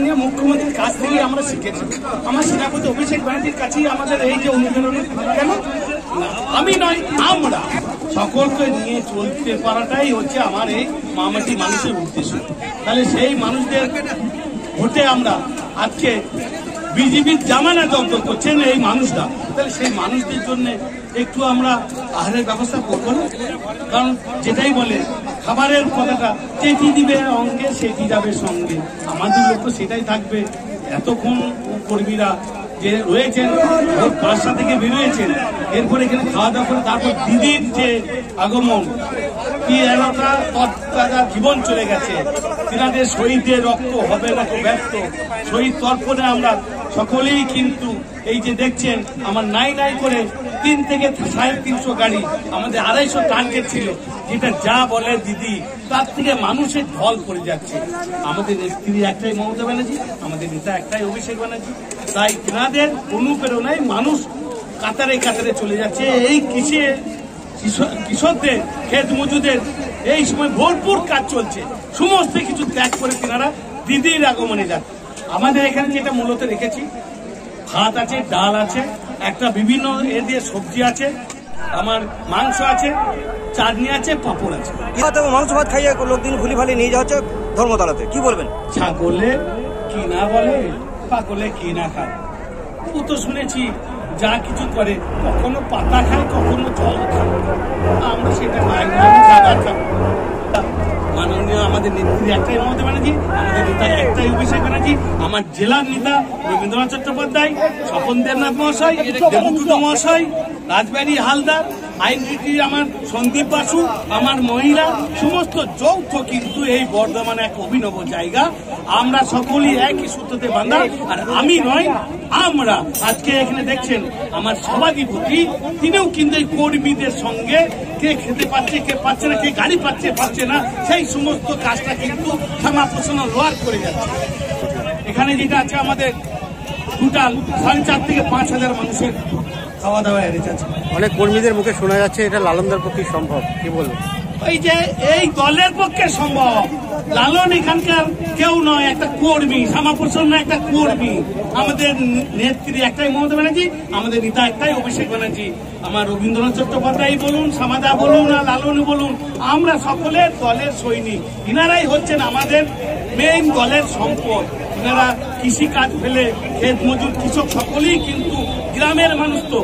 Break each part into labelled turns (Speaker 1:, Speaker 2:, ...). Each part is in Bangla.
Speaker 1: মাননীয় মুখ্যমন্ত্রীর কাছ থেকেই আমরা শিখেছি। আমার সেনাপতি অভিষেক ব্যানার্জির কাছেই আমাদের এই যে অনুপ্রেরণা, কেন আমি নয় আমরা সকলকে নিয়ে চলতে পারাটাই হচ্ছে আমার এই মামাটি মানুষের উদ্দেশ্য। তাহলে সেই মানুষদের ভোটে আমরা আজকে বিজেপির জামানা দগ্ধ করছেন এই মানুষরা, তাহলে সেই মানুষদের জন্য একটু আমরা আহারের ব্যবস্থা করবো না? কারণ যেটাই বলে খাবারের কথাটা, যেটি দিবে অঙ্গে সেটি যাবে সঙ্গে, আমাদের লক্ষ্য সেটাই থাকবে। এতক্ষণ কর্মীরা যে রয়েছেন ভোর 5টা থেকে বেরিয়েছেন, এরপরে এখানে খাওয়া দাওয়া করে তারপর দিদির যে আগমন, কি এলাকা তৎকাজা জীবন চলে গেছে, তিনাদের শহীদের রক্ত হবে না তো ব্যর্থ। শহীদ তর্পণে আমরা সকলেই কিন্তু এই যে দেখছেন আমার নাই করে 3 থেকে 350 গাড়ি, আমাদের 250 টার্গেট ছিল, যেটা যা বলে দিদি তার থেকে মানুষের ঢল পড়ে যাচ্ছে। আমাদের নেত্রী একটাই মমতা ব্যানার্জি, আমাদের নেতা একটাই অভিষেক ব্যানার্জি, তাই তেনাদের অনুপ্রেরণায় মানুষ কাতারে কাতারে চলে যাচ্ছে। এই কৃষকদের ক্ষেত মজুদের এই সময় ভরপুর কাজ চলছে, সমস্ত কিছু ত্যাগ করে তেনারা দিদির আগমনে যাচ্ছে। আমাদের এখানে যেটা মূলত রেখেছি, ভাত আছে, ডাল আছে, একটা বিভিন্ন এ দিয়ে সবজি আছে, আমার মাংস আছে, চাটনি আছে, পাঁপড় আছে।
Speaker 2: মাংস ভাত খাইয়ে লোকদিন ভুলি ভালি নিয়ে যাওয়া হচ্ছে ধর্মতলাতে, কি বলবেন?
Speaker 1: ছাগলে কি না বলে, পাগলে কি না খায়, ও তো শুনেছি যা কিছু করে, কখনো পাতা খায়, কখনো জল খায়, আমরা সেটা খাই না। মাননীয় আমাদের নেত্রী একটাই মমতা ব্যানার্জি, আমাদের নেতা একটাই অভিষেক ব্যানার্জি, আমার জেলার নেতা রবীন্দ্রনাথ চট্টোপাধ্যায়, স্বপন দেবনাথ মহাশয়, দেবটুটু মহাশয়, রাজবাড়ি হালদার, আইনজীবী আমার সন্দীপ বাসু, আমার মহিলা, সমস্ত যৌথ কিন্তু এই বর্ধমান এক অভিনব জায়গা। আমরা সকলেই একই সূত্রতে বাঁধা, আর আমি নয় আমরা। আজকে এখানে দেখছেন আমার সভাধিপতি, তিনিও কিন্তু এই কর্মীদের সঙ্গে কে খেতে পাচ্ছে, কে পাচ্ছে না, কে গাড়ি পাচ্ছে না, সেই সমস্ত কাজটা কিন্তু ক্ষমা পোষণ লোয়ার করে যাচ্ছে। এখানে যেটা আছে আমাদের টোটাল 4.5 থেকে 5,000 মানুষের খাওয়া দাওয়া এড়েছে।
Speaker 2: অনেক কর্মীদের মুখে শোনা যাচ্ছে এটা লালনদার পক্ষে সম্ভব, কি বলবো?
Speaker 1: এই যে এই দলের পক্ষে সম্ভব, লালন এখানকার কেউ নয়, একটা কর্মী, শ্যামাপ্রসাদ না, একটা কর্মী। আমাদের নেত্রী একটাই মমতা ব্যানার্জি, আমাদের নেতা একটাই অভিষেক ব্যানার্জি। আমার রবীন্দ্রনাথ চট্টোপাধ্যায় বলুন, শ্যামাদা বলুন, আর লালন বলুন, আমরা সকলের দলের সৈনিক। ইনারাই হচ্ছেন আমাদের মেইন দলের সম্পদ। ইনারা কৃষি কাজ ফেলে ক্ষেত মজুর কৃষক সকলেই কিন্তু গ্রামের মানুষ, তো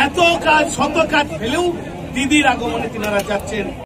Speaker 1: এত কাজ শত কাজ ফেলেও দিদির আগমনে তিনারা যাচ্ছেন।